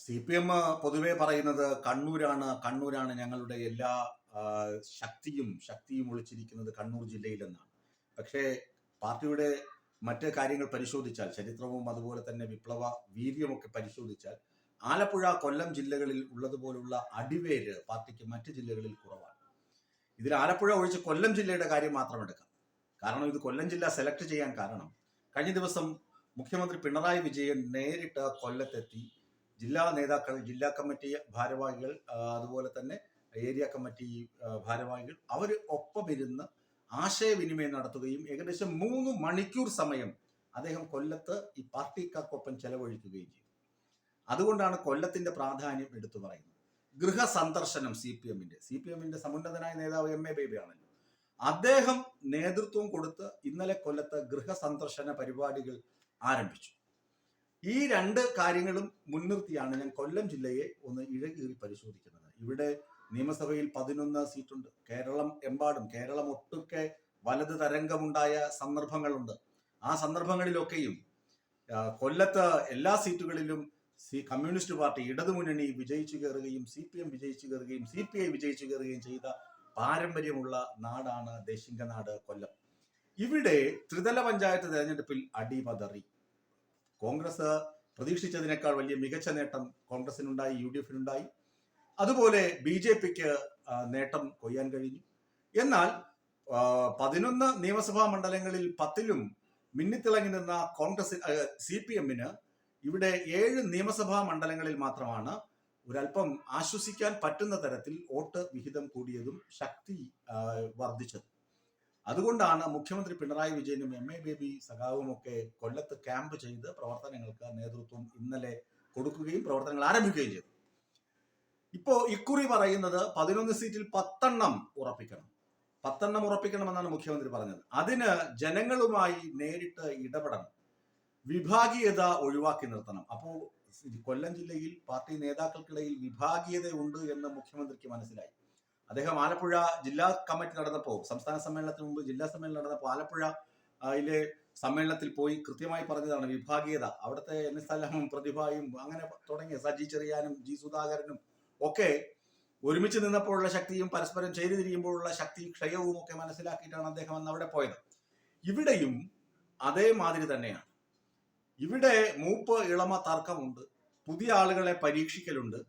CPM പൊതുവെ പറയുന്നത് കണ്ണൂരാണ് ഞങ്ങളുടെ എല്ലാ ശക്തിയും ഒളിച്ചിരിക്കുന്നത് കണ്ണൂർ ജില്ലയിലെന്നാണ്. പക്ഷേ പാർട്ടിയുടെ മറ്റ് കാര്യങ്ങൾ പരിശോധിച്ചാൽ, ചരിത്രവും അതുപോലെ തന്നെ വിപ്ലവ വീര്യമൊക്കെ പരിശോധിച്ചാൽ, ആലപ്പുഴ, കൊല്ലം ജില്ലകളിൽ ഉള്ളതുപോലുള്ള അടിവേര് പാർട്ടിക്ക് മറ്റ് ജില്ലകളിൽ കുറവാണ്. ഇതിൽ ആലപ്പുഴ ഒഴിച്ച് കൊല്ലം ജില്ലയുടെ കാര്യം മാത്രം എടുക്കാം. കാരണം ഇത് കൊല്ലം ജില്ല സെലക്ട് ചെയ്യാൻ കാരണം, കഴിഞ്ഞ ദിവസം മുഖ്യമന്ത്രി പിണറായി വിജയൻ നേരിട്ട് കൊല്ലത്തെത്തി ജില്ലാ നേതാക്കൾ, ജില്ലാ കമ്മിറ്റി ഭാരവാഹികൾ, അതുപോലെ തന്നെ ഏരിയ കമ്മിറ്റി ഭാരവാഹികൾ അവർ ഒപ്പമിരുന്ന് ആശയവിനിമയം നടത്തുകയും ഏകദേശം 3 മണിക്കൂർ സമയം അദ്ദേഹം കൊല്ലത്ത് ഈ പാർട്ടിക്കാർക്കൊപ്പം ചെലവഴിക്കുകയും ചെയ്തു. അതുകൊണ്ടാണ് കൊല്ലത്തിന്റെ പ്രാധാന്യം എടുത്തു പറയുന്നത്. ഗൃഹ സന്ദർശനം സി പി എമ്മിന്റെ സമുന്നതനായ നേതാവ് MA ബേബി ആണല്ലോ. അദ്ദേഹം നേതൃത്വം കൊടുത്ത് ഇന്നലെ കൊല്ലത്ത് ഗൃഹ സന്ദർശന പരിപാടികൾ ആരംഭിച്ചു. ഈ 2 കാര്യങ്ങളും മുൻനിർത്തിയാണ് ഞാൻ കൊല്ലം ജില്ലയെ ഒന്ന് ഇഴകീറി പരിശോധിക്കുന്നത്. ഇവിടെ നിയമസഭയിൽ 11 സീറ്റുണ്ട്. കേരളം ഒട്ടുക്കെ വലത് തരംഗമുണ്ടായ സന്ദർഭങ്ങളുണ്ട്. ആ സന്ദർഭങ്ങളിലൊക്കെയും കൊല്ലത്ത് എല്ലാ സീറ്റുകളിലും കമ്മ്യൂണിസ്റ്റ് പാർട്ടി, ഇടതുമുന്നണി വിജയിച്ചു കയറുകയും CPM വിജയിച്ചു കയറുകയും CPI വിജയിച്ചു കയറുകയും ചെയ്ത പാരമ്പര്യമുള്ള നാടാണ് ദേശിംഗനാട് കൊല്ലം. ഇവിടെ ത്രിതല പഞ്ചായത്ത് തെരഞ്ഞെടുപ്പിൽ അടിപതറി. കോൺഗ്രസ് പ്രതീക്ഷിച്ചതിനേക്കാൾ വലിയ മികച്ച നേട്ടം കോൺഗ്രസിനുണ്ടായി, UDF-നുണ്ടായി. അതുപോലെ BJPക്ക് നേട്ടം കൊയ്യാൻ കഴിഞ്ഞു. എന്നാൽ 11 നിയമസഭാ മണ്ഡലങ്ങളിൽ 10ലും മിന്നിത്തിളങ്ങി നിന്ന CPM-ന് ഇവിടെ 7 നിയമസഭാ മണ്ഡലങ്ങളിൽ മാത്രമാണ് ഒരല്പം ആശ്വസിക്കാൻ പറ്റുന്ന തരത്തിൽ വോട്ട് വിഹിതം കൂടിയതും ശക്തി വർദ്ധിച്ചതും. അതുകൊണ്ടാണ് മുഖ്യമന്ത്രി പിണറായി വിജയനും MA ബേബി സഖാവും ഒക്കെ കൊല്ലത്ത് ക്യാമ്പ് ചെയ്ത് പ്രവർത്തനങ്ങൾക്ക് നേതൃത്വം ഇന്നലെ കൊടുക്കുകയും പ്രവർത്തനങ്ങൾ ആരംഭിക്കുകയും ചെയ്തു. ഇപ്പോ ഇക്കുറി പറയുന്നത് 11 സീറ്റിൽ 10 എണ്ണം ഉറപ്പിക്കണമെന്നാണ് മുഖ്യമന്ത്രി പറഞ്ഞത്. അതിന് ജനങ്ങളുമായി നേരിട്ട് ഇടപെടണം, വിഭാഗീയത ഒഴിവാക്കി നിർത്തണം. അപ്പോൾ കൊല്ലം ജില്ലയിൽ പാർട്ടി നേതാക്കൾക്കിടയിൽ വിഭാഗീയത ഉണ്ട് എന്ന് മുഖ്യമന്ത്രിക്ക് മനസ്സിലായി. അദ്ദേഹം ആലപ്പുഴ ജില്ലാ കമ്മിറ്റി നടന്നപ്പോൾ, സംസ്ഥാന സമ്മേളനത്തിന് മുമ്പ് ജില്ലാ സമ്മേളനം നടന്നപ്പോൾ ആലപ്പുഴയിലെ സമ്മേളനത്തിൽ പോയി കൃത്യമായി പറഞ്ഞതാണ് വിഭാഗീയത. അവിടുത്തെ NS സലാമും പ്രതിഭയും അങ്ങനെ തുടങ്ങിയ സജി ചെറിയാനും G സുധാകരനും ഒക്കെ ഒരുമിച്ച് നിന്നപ്പോഴുള്ള ശക്തിയും പരസ്പരം ചേരിതിരിയുമ്പോഴുള്ള ശക്തി ക്ഷയവും ഒക്കെ മനസ്സിലാക്കിയിട്ടാണ് അദ്ദേഹം അന്ന് അവിടെ പോയത്. ഇവിടെയും അതേമാതിരി തന്നെയാണ്. ഇവിടെ മൂപ്പ് ഇളമ തർക്കമുണ്ട്, പുതിയ ആളുകളെ പരീക്ഷിക്കലുണ്ട്,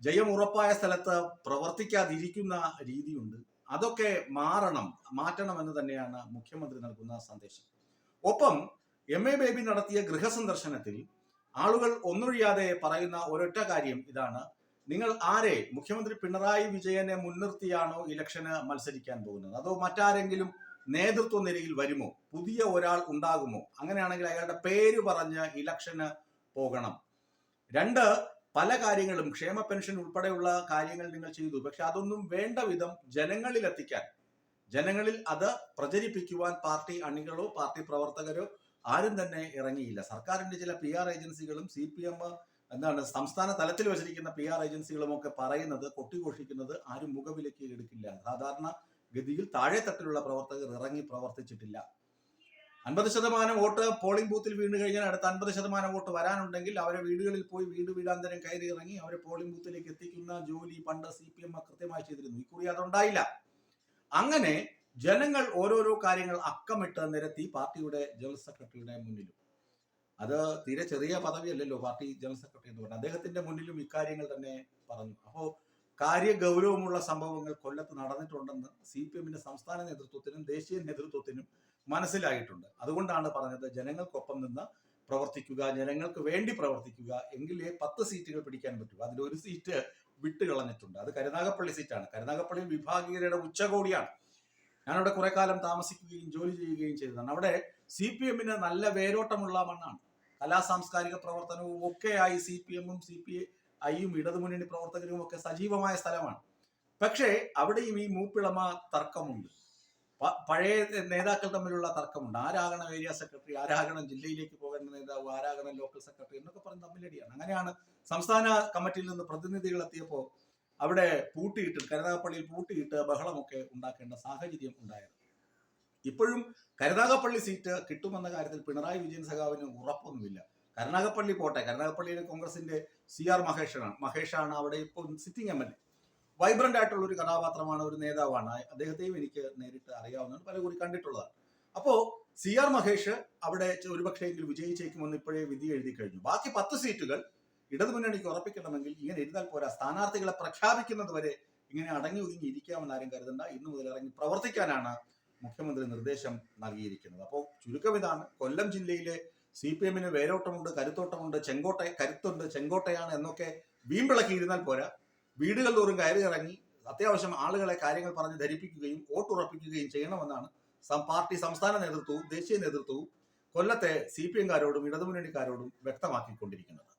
ജയം ഉറപ്പായ സ്ഥലത്ത് പ്രവർത്തിക്കാതിരിക്കുന്ന രീതിയുണ്ട്. അതൊക്കെ മാറ്റണം എന്ന് തന്നെയാണ് മുഖ്യമന്ത്രി നൽകുന്ന സന്ദേശം. ഒപ്പം MA ബേബി നടത്തിയ ഗൃഹസന്ദർശനത്തിൽ ആളുകൾ ഒന്നൊഴിയാതെ പറയുന്ന ഒരൊറ്റ കാര്യം ഇതാണ്: നിങ്ങൾ മുഖ്യമന്ത്രി പിണറായി വിജയനെ മുൻനിർത്തിയാണോ ഇലക്ഷന് മത്സരിക്കാൻ പോകുന്നത്, അതോ മറ്റാരെങ്കിലും നേതൃത്വ നിരയിൽ വരുമോ, പുതിയ ഒരാൾ ഉണ്ടാകുമോ? അങ്ങനെയാണെങ്കിൽ അയാളുടെ പേര് പറഞ്ഞ് ഇലക്ഷന് പോകണം. 2, പല കാര്യങ്ങളും ക്ഷേമ പെൻഷൻ ഉൾപ്പെടെയുള്ള കാര്യങ്ങൾ നിങ്ങൾ ചെയ്തു, പക്ഷെ അതൊന്നും വേണ്ട വിധം ജനങ്ങളിൽ എത്തിക്കാൻ, ജനങ്ങളിൽ അത് പ്രചരിപ്പിക്കുവാൻ പാർട്ടി അണികളോ പാർട്ടി പ്രവർത്തകരോ ആരും തന്നെ ഇറങ്ങിയില്ല. സർക്കാരിന്റെ ചില PR ഏജൻസികളും CPM സംസ്ഥാന തലത്തിൽ വച്ചിരിക്കുന്ന PR ഏജൻസികളും ഒക്കെ പറയുന്നത്, കൊട്ടിഘോഷിക്കുന്നത് ആരും മുഖവിലയ്ക്ക് എടുക്കില്ല. സാധാരണ ഗതിയിൽ താഴെത്തട്ടിലുള്ള പ്രവർത്തകർ ഇറങ്ങി പ്രവർത്തിച്ചിട്ടില്ല. 50% വോട്ട് പോളിംഗ് ബൂത്തിൽ വീണ് കഴിഞ്ഞാൽ അടുത്ത 50% വോട്ട് വരാനുണ്ടെങ്കിൽ അവരെ വീടുകളിൽ പോയി വീടാന്തരം കയറി ഇറങ്ങി അവരെ പോളിംഗ് ബൂത്തിലേക്ക് എത്തിക്കുന്ന ജോലി പണ്ട് CPM കൃത്യമായി ചെയ്തിരുന്നു. ഇക്കുറി അതുണ്ടായില്ല. അങ്ങനെ ജനങ്ങൾ ഓരോരോ കാര്യങ്ങൾ അക്കമിട്ട് നിരത്തി പാർട്ടിയുടെ ജനറൽ സെക്രട്ടറിയുടെ മുന്നിലും, അത് തീരെ ചെറിയ പദവിയല്ലല്ലോ പാർട്ടി ജനറൽ സെക്രട്ടറി എന്ന് പറഞ്ഞാൽ, അദ്ദേഹത്തിന്റെ മുന്നിലും ഇക്കാര്യങ്ങൾ തന്നെ പറഞ്ഞു. അപ്പോൾ കാര്യഗൗരവമുള്ള സംഭവങ്ങൾ കൊല്ലത്ത് നടന്നിട്ടുണ്ടെന്ന് CPM-ന്റെ സംസ്ഥാന നേതൃത്വത്തിനും ദേശീയ നേതൃത്വത്തിനും മനസ്സിലായിട്ടുണ്ട്. അതുകൊണ്ടാണ് പറഞ്ഞത്, ജനങ്ങൾക്കൊപ്പം നിന്ന് പ്രവർത്തിക്കുക, ജനങ്ങൾക്ക് വേണ്ടി പ്രവർത്തിക്കുക, എങ്കിലേ 10 സീറ്റുകൾ പിടിക്കാൻ പറ്റൂ. അതിലൊരു സീറ്റ് വിട്ടുകളഞ്ഞിട്ടുണ്ട്. അത് കരുനാഗപ്പള്ളി സീറ്റാണ്. കരുനാഗപ്പള്ളി വിഭാഗീയതയുടെ ഉച്ചകോടിയാണ്. ഞാനവിടെ കുറെ കാലം താമസിക്കുകയും ജോലി ചെയ്യുകയും ചെയ്തതാണ്. അവിടെ CPM-ന് നല്ല വേരോട്ടമുള്ള മണ്ണാണ്. കലാസാംസ്കാരിക പ്രവർത്തനവും ഒക്കെയായി CPM-ഉം CPI-യും ഇടതുമുന്നണി പ്രവർത്തകരും ഒക്കെ സജീവമായ സ്ഥലമാണ്. പക്ഷേ അവിടെയും ഈ മൂപ്പിളമ തർക്കമുണ്ട്, പഴയ നേതാക്കൾ തമ്മിലുള്ള തർക്കമുണ്ട്. ആരാകണം ഏരിയ സെക്രട്ടറി, ആരാകണം ജില്ലയിലേക്ക് പോകേണ്ട നേതാവ്, ആരാകണം ലോക്കൽ സെക്രട്ടറി എന്നൊക്കെ പറഞ്ഞ് തമ്മിലടിയാണ്. അങ്ങനെയാണ് സംസ്ഥാന കമ്മിറ്റിയിൽ നിന്ന് പ്രതിനിധികൾ എത്തിയപ്പോൾ അവിടെ കരുനാഗപ്പള്ളിയിൽ പൂട്ടിയിട്ട് ബഹളമൊക്കെ ഉണ്ടാക്കേണ്ട സാഹചര്യം ഉണ്ടായത്. ഇപ്പോഴും കരുനാഗപ്പള്ളി സീറ്റ് കിട്ടുമെന്ന കാര്യത്തിൽ പിണറായി വിജയൻ സഖാവിന് ഉറപ്പൊന്നുമില്ല. കരുനാഗപ്പള്ളി പോട്ടെ, കരുനാഗപ്പള്ളിയിലെ കോൺഗ്രസിന്റെ CR മഹേഷാണ് അവിടെ ഇപ്പോൾ സിറ്റിംഗ് MLA. വൈബ്രന്റ് ആയിട്ടുള്ള ഒരു കഥാപാത്രമാണ്, ഒരു നേതാവാണ്. അദ്ദേഹത്തെയും എനിക്ക് നേരിട്ട് അറിയാവുന്നതാണ്, പല കൂടി കണ്ടിട്ടുള്ളതാണ്. അപ്പോ CR മഹേഷ് അവിടെ ഒരുപക്ഷെങ്കിൽ വിജയിച്ചേക്കുമെന്ന് ഇപ്പോഴേ വിധി എഴുതി കഴിഞ്ഞു. ബാക്കി 10 സീറ്റുകൾ ഇടതുമുന്നണിക്ക് ഉറപ്പിക്കണമെങ്കിൽ ഇങ്ങനെ എഴുതാൽ പോരാ. സ്ഥാനാർത്ഥികളെ പ്രഖ്യാപിക്കുന്നത് വരെ ഇങ്ങനെ അടങ്ങി ഒതുങ്ങി ഇരിക്കാമെന്ന് ആരും കരുതണ്ട. ഇന്നു മുതൽ ഇറങ്ങി പ്രവർത്തിക്കാനാണ് മുഖ്യമന്ത്രി നിർദ്ദേശം നൽകിയിരിക്കുന്നത്. അപ്പോൾ ചുരുക്കം ഇതാണ്, കൊല്ലം ജില്ലയിലെ CPM വേരോട്ടമുണ്ട്, കരുത്തോട്ടമുണ്ട്, കരുത്തുണ്ട്, ചെങ്കോട്ടയാണ് എന്നൊക്കെ വീമ്പിളക്കിയിരുന്നാൽ പോരാ. വീടുകൾ തോറും കയറി ഇറങ്ങി അത്യാവശ്യം ആളുകളെ കാര്യങ്ങൾ പറഞ്ഞ് ധരിപ്പിക്കുകയും വോട്ടുറപ്പിക്കുകയും ചെയ്യണമെന്നാണ് പാർട്ടി സംസ്ഥാന നേതൃത്വവും ദേശീയ നേതൃത്വവും കൊല്ലത്തെ CPM കാരോടും ഇടതുമുന്നണിക്കാരോടും വ്യക്തമാക്കിക്കൊണ്ടിരിക്കുന്നത്.